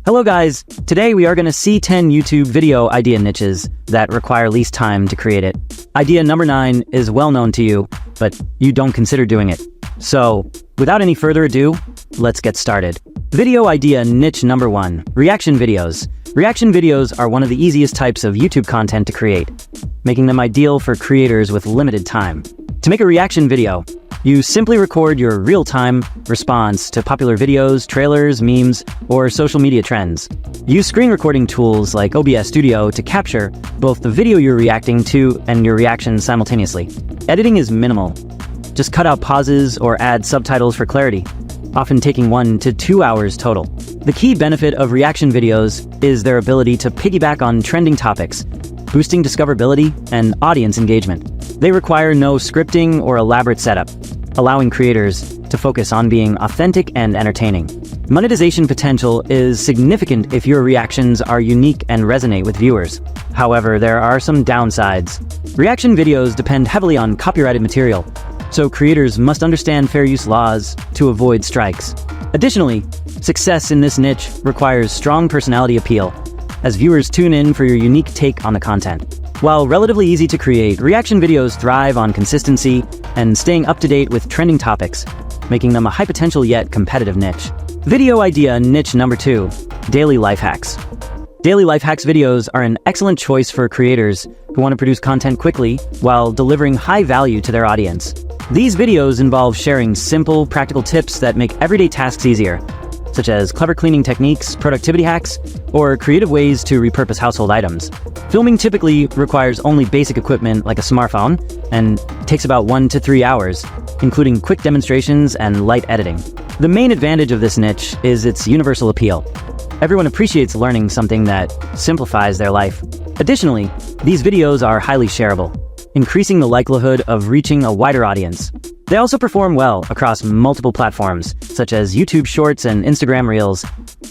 Hello guys, today we are going to see 10 YouTube video idea niches that require least time to create it. Idea number 9 is well known to you, but you don't consider doing it. So, without any further ado, let's get started. Video idea niche number 1, reaction videos. Reaction videos are one of the easiest types of YouTube content to create, making them ideal for creators with limited time. To make a reaction video, you simply record your real-time response to popular videos, trailers, memes, or social media trends. Use screen recording tools like OBS Studio to capture both the video you're reacting to and your reaction simultaneously. Editing is minimal. Just cut out pauses or add subtitles for clarity, often taking 1 to 2 hours total. The key benefit of reaction videos is their ability to piggyback on trending topics, boosting discoverability and audience engagement. They require no scripting or elaborate setup, allowing creators to focus on being authentic and entertaining. Monetization potential is significant if your reactions are unique and resonate with viewers. However, there are some downsides. Reaction videos depend heavily on copyrighted material, so creators must understand fair use laws to avoid strikes. Additionally, success in this niche requires strong personality appeal, as viewers tune in for your unique take on the content. While relatively easy to create, reaction videos thrive on consistency and staying up to date with trending topics, making them a high potential yet competitive niche. Video idea niche number 2, daily life hacks. Daily life hacks videos are an excellent choice for creators who want to produce content quickly while delivering high value to their audience. These videos involve sharing simple, practical tips that make everyday tasks easier, such as clever cleaning techniques, productivity hacks, or creative ways to repurpose household items. Filming typically requires only basic equipment like a smartphone and takes about 1 to 3 hours, including quick demonstrations and light editing. The main advantage of this niche is its universal appeal. Everyone appreciates learning something that simplifies their life. Additionally, these videos are highly shareable, increasing the likelihood of reaching a wider audience. They also perform well across multiple platforms, such as YouTube Shorts and Instagram Reels,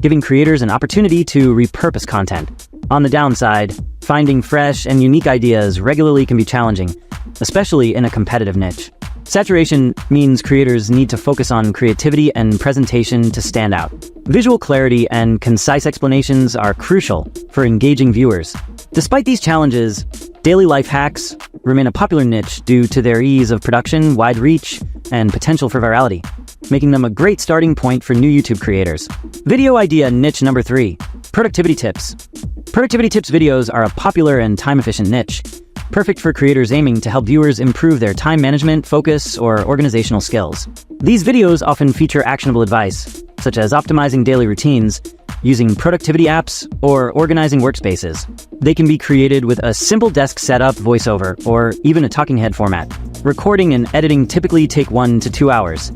giving creators an opportunity to repurpose content. On the downside, finding fresh and unique ideas regularly can be challenging, especially in a competitive niche. Saturation means creators need to focus on creativity and presentation to stand out. Visual clarity and concise explanations are crucial for engaging viewers. Despite these challenges, daily life hacks remain a popular niche due to their ease of production, wide reach, and potential for virality, making them a great starting point for new YouTube creators. Video idea niche number 3, productivity tips. Productivity tips videos are a popular and time-efficient niche, perfect for creators aiming to help viewers improve their time management, focus, or organizational skills. These videos often feature actionable advice, such as optimizing daily routines, using productivity apps, or organizing workspaces. They can be created with a simple desk setup, voiceover, or even a talking head format. Recording and editing typically take 1 to 2 hours,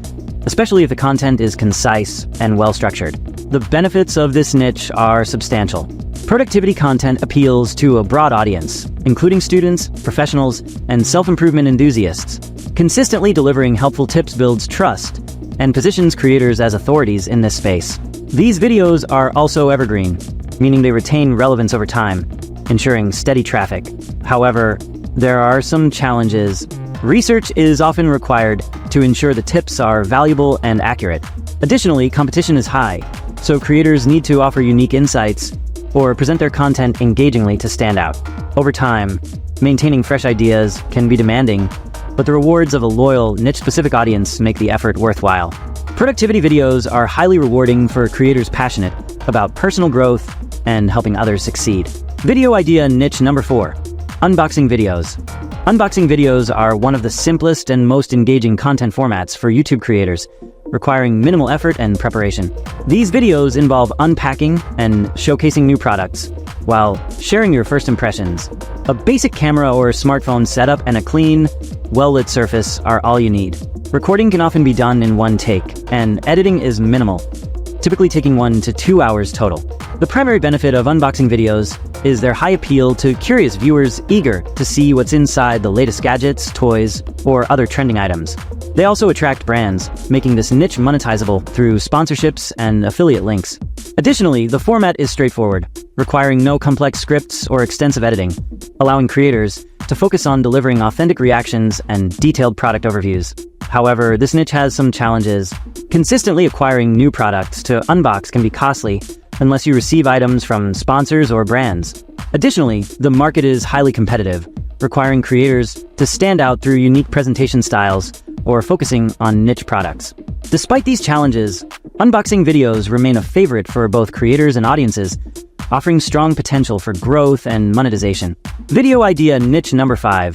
especially if the content is concise and well-structured. The benefits of this niche are substantial. Productivity content appeals to a broad audience, including students, professionals, and self-improvement enthusiasts. Consistently delivering helpful tips builds trust and positions creators as authorities in this space. These videos are also evergreen, meaning they retain relevance over time, ensuring steady traffic. However, there are some challenges. Research is often required to ensure the tips are valuable and accurate. Additionally, competition is high, so creators need to offer unique insights or present their content engagingly to stand out. Over time, maintaining fresh ideas can be demanding, but the rewards of a loyal, niche-specific audience make the effort worthwhile. Productivity videos are highly rewarding for creators passionate about personal growth and helping others succeed. Video idea niche number 4, unboxing videos. Unboxing videos are one of the simplest and most engaging content formats for YouTube creators, requiring minimal effort and preparation. These videos involve unpacking and showcasing new products, while sharing your first impressions. A basic camera or smartphone setup and a clean, well-lit surface are all you need. Recording can often be done in one take, and editing is minimal, typically taking 1 to 2 hours total. The primary benefit of unboxing videos is their high appeal to curious viewers eager to see what's inside the latest gadgets, toys, or other trending items. They also attract brands, making this niche monetizable through sponsorships and affiliate links. Additionally, the format is straightforward, requiring no complex scripts or extensive editing, allowing creators to focus on delivering authentic reactions and detailed product overviews. However, this niche has some challenges. Consistently acquiring new products to unbox can be costly, unless you receive items from sponsors or brands. Additionally, the market is highly competitive, requiring creators to stand out through unique presentation styles or focusing on niche products. Despite these challenges, unboxing videos remain a favorite for both creators and audiences, offering strong potential for growth and monetization. Video idea niche number 5,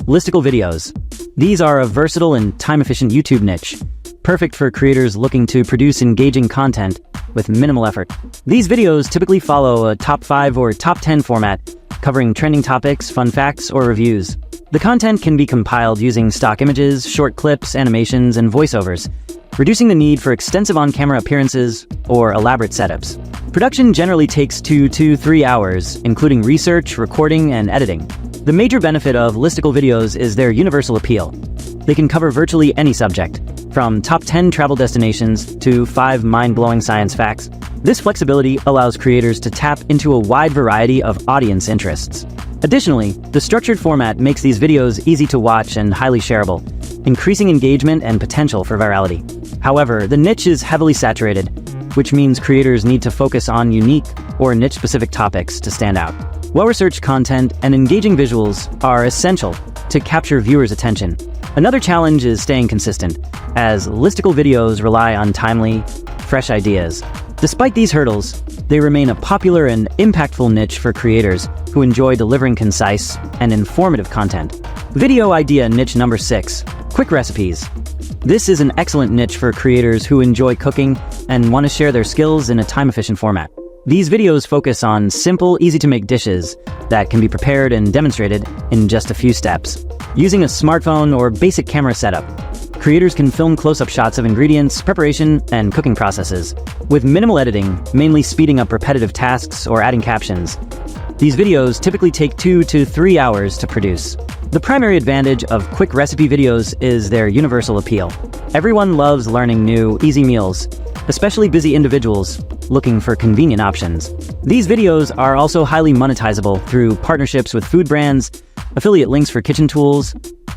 listicle videos. These are a versatile and time-efficient YouTube niche, perfect for creators looking to produce engaging content with minimal effort. These videos typically follow a top 5 or top 10 format, covering trending topics, fun facts, or reviews. The content can be compiled using stock images, short clips, animations, and voiceovers, reducing the need for extensive on-camera appearances or elaborate setups. Production generally takes 2 to 3 hours, including research, recording, and editing. The major benefit of listicle videos is their universal appeal. They can cover virtually any subject, from top 10 travel destinations to 5 mind-blowing science facts. This flexibility allows creators to tap into a wide variety of audience interests. Additionally, the structured format makes these videos easy to watch and highly shareable, increasing engagement and potential for virality. However, the niche is heavily saturated, which means creators need to focus on unique or niche-specific topics to stand out. Well-researched content and engaging visuals are essential to capture viewers' attention. Another challenge is staying consistent, as listicle videos rely on timely, fresh ideas. Despite these hurdles, they remain a popular and impactful niche for creators who enjoy delivering concise and informative content. Video idea niche number 6, quick recipes. This is an excellent niche for creators who enjoy cooking and want to share their skills in a time-efficient format. These videos focus on simple, easy-to-make dishes that can be prepared and demonstrated in just a few steps. Using a smartphone or basic camera setup, creators can film close-up shots of ingredients, preparation, and cooking processes. With minimal editing, mainly speeding up repetitive tasks or adding captions, these videos typically take 2 to 3 hours to produce. The primary advantage of quick recipe videos is their universal appeal. Everyone loves learning new, easy meals, especially busy individuals looking for convenient options. These videos are also highly monetizable through partnerships with food brands, affiliate links for kitchen tools,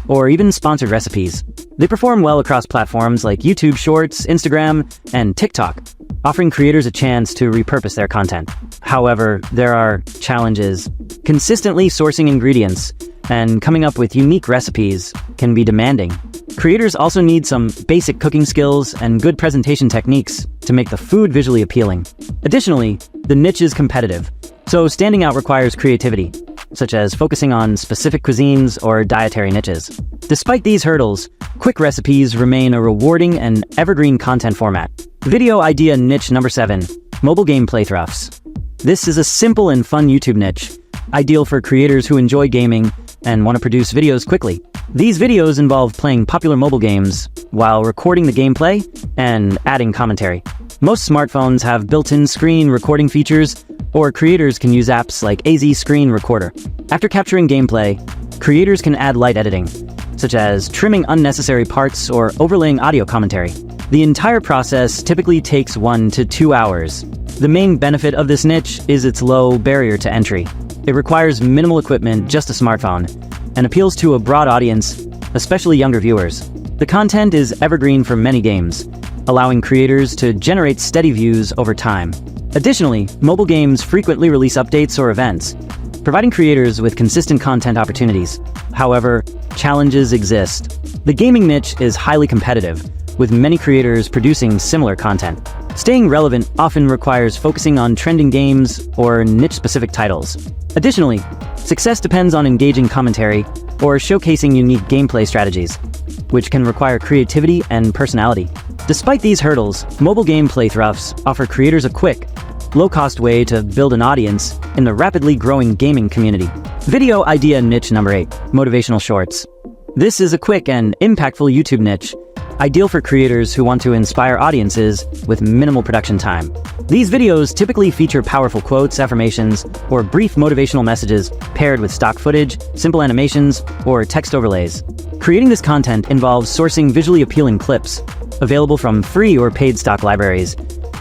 or even sponsored recipes. They perform well across platforms like YouTube Shorts, Instagram, and TikTok, offering creators a chance to repurpose their content. However, there are challenges. Consistently sourcing ingredients and coming up with unique recipes can be demanding. Creators also need some basic cooking skills and good presentation techniques to make the food visually appealing. Additionally, the niche is competitive, so standing out requires creativity, such as focusing on specific cuisines or dietary niches. Despite these hurdles, quick recipes remain a rewarding and evergreen content format. Video idea niche number 7, mobile game playthroughs. This is a simple and fun YouTube niche, ideal for creators who enjoy gaming and want to produce videos quickly. These videos involve playing popular mobile games while recording the gameplay and adding commentary. Most smartphones have built-in screen recording features, or creators can use apps like AZ Screen Recorder. After capturing gameplay, creators can add light editing, such as trimming unnecessary parts or overlaying audio commentary. The entire process typically takes 1 to 2 hours. The main benefit of this niche is its low barrier to entry. It requires minimal equipment, just a smartphone, and appeals to a broad audience, especially younger viewers. The content is evergreen for many games, allowing creators to generate steady views over time. Additionally, mobile games frequently release updates or events, providing creators with consistent content opportunities. However, challenges exist. The gaming niche is highly competitive, with many creators producing similar content. Staying relevant often requires focusing on trending games or niche-specific titles. Additionally, success depends on engaging commentary or showcasing unique gameplay strategies, which can require creativity and personality. Despite these hurdles, mobile game playthroughs offer creators a quick, low-cost way to build an audience in the rapidly growing gaming community. Video idea niche number 8, motivational shorts. This is a quick and impactful YouTube niche, ideal for creators who want to inspire audiences with minimal production time. These videos typically feature powerful quotes, affirmations, or brief motivational messages paired with stock footage, simple animations, or text overlays. Creating this content involves sourcing visually appealing clips, available from free or paid stock libraries,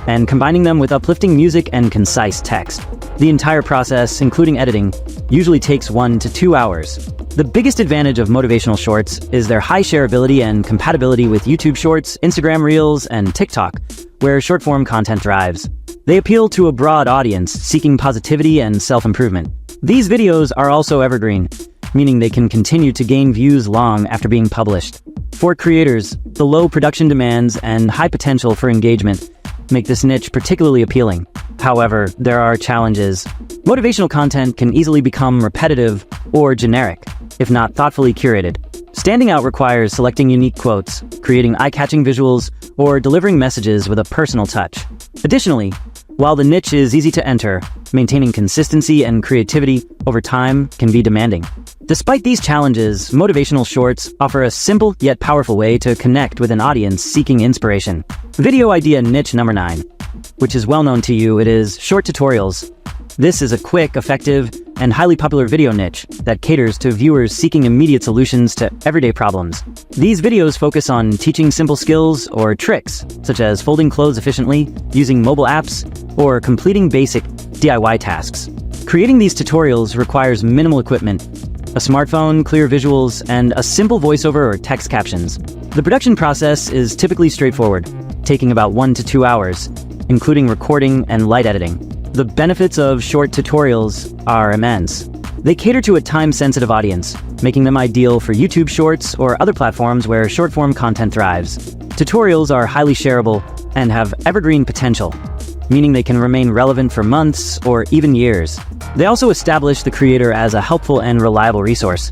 and combining them with uplifting music and concise text. The entire process, including editing, usually takes 1 to 2 hours. The biggest advantage of motivational shorts is their high shareability and compatibility with YouTube Shorts, Instagram Reels, and TikTok, where short-form content thrives. They appeal to a broad audience seeking positivity and self-improvement. These videos are also evergreen, meaning they can continue to gain views long after being published. For creators, the low production demands and high potential for engagement make this niche particularly appealing. However, there are challenges. Motivational content can easily become repetitive or generic, if not thoughtfully curated. Standing out requires selecting unique quotes, creating eye-catching visuals, or delivering messages with a personal touch. Additionally, while the niche is easy to enter, maintaining consistency and creativity over time can be demanding. Despite these challenges, motivational shorts offer a simple yet powerful way to connect with an audience seeking inspiration. Video idea niche number 9, which is well known to you, it is short tutorials. This is a quick, effective, and highly popular video niche that caters to viewers seeking immediate solutions to everyday problems. These videos focus on teaching simple skills or tricks, such as folding clothes efficiently, using mobile apps, or completing basic DIY tasks. Creating these tutorials requires minimal equipment, a smartphone, clear visuals, and a simple voiceover or text captions. The production process is typically straightforward, taking about 1 to 2 hours, including recording and light editing. The benefits of short tutorials are immense. They cater to a time-sensitive audience, making them ideal for YouTube Shorts or other platforms where short-form content thrives. Tutorials are highly shareable and have evergreen potential, meaning they can remain relevant for months or even years. They also establish the creator as a helpful and reliable resource,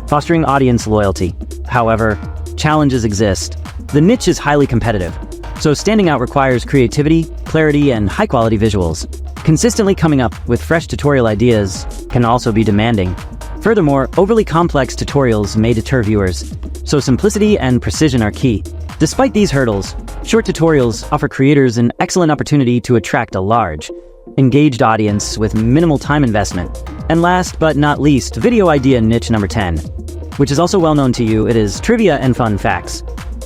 fostering audience loyalty. However, challenges exist. The niche is highly competitive, so standing out requires creativity, clarity, and high-quality visuals. Consistently coming up with fresh tutorial ideas can also be demanding. Furthermore, overly complex tutorials may deter viewers, so simplicity and precision are key. Despite these hurdles, short tutorials offer creators an excellent opportunity to attract a large, engaged audience with minimal time investment. And last but not least, video idea niche number 10, which is also well known to you, it is trivia and fun facts.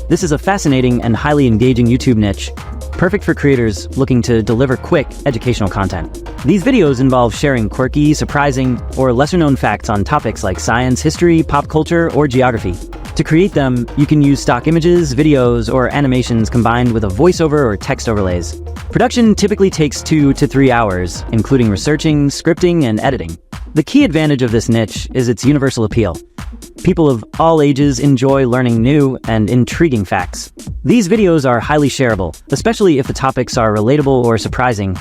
This is a fascinating and highly engaging YouTube niche, perfect for creators looking to deliver quick, educational content. These videos involve sharing quirky, surprising, or lesser-known facts on topics like science, history, pop culture, or geography. To create them, you can use stock images, videos, or animations combined with a voiceover or text overlays. Production typically takes 2 to 3 hours, including researching, scripting, and editing. The key advantage of this niche is its universal appeal. People of all ages enjoy learning new and intriguing facts. These videos are highly shareable, especially if the topics are relatable or surprising,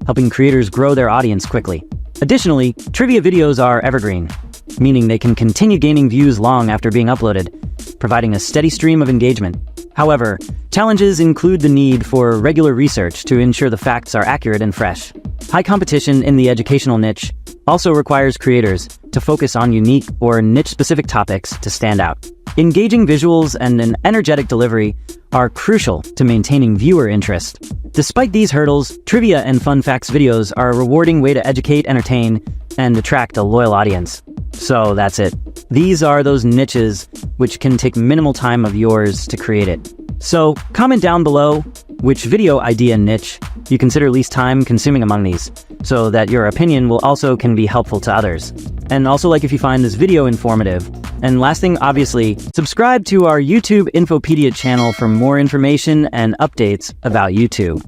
helping creators grow their audience quickly. Additionally, trivia videos are evergreen, meaning they can continue gaining views long after being uploaded, providing a steady stream of engagement. However, challenges include the need for regular research to ensure the facts are accurate and fresh. High competition in the educational niche also requires creators to focus on unique or niche-specific topics to stand out. Engaging visuals and an energetic delivery are crucial to maintaining viewer interest. Despite these hurdles, trivia and fun facts videos are a rewarding way to educate, entertain, and attract a loyal audience. So that's it. These are those niches which can take minimal time of yours to create it. So comment down below which video idea niche you consider least time consuming among these, so that your opinion will also can be helpful to others. And also like if you find this video informative. And last thing, obviously, subscribe to our YouTube Infopedia channel for more information and updates about YouTube.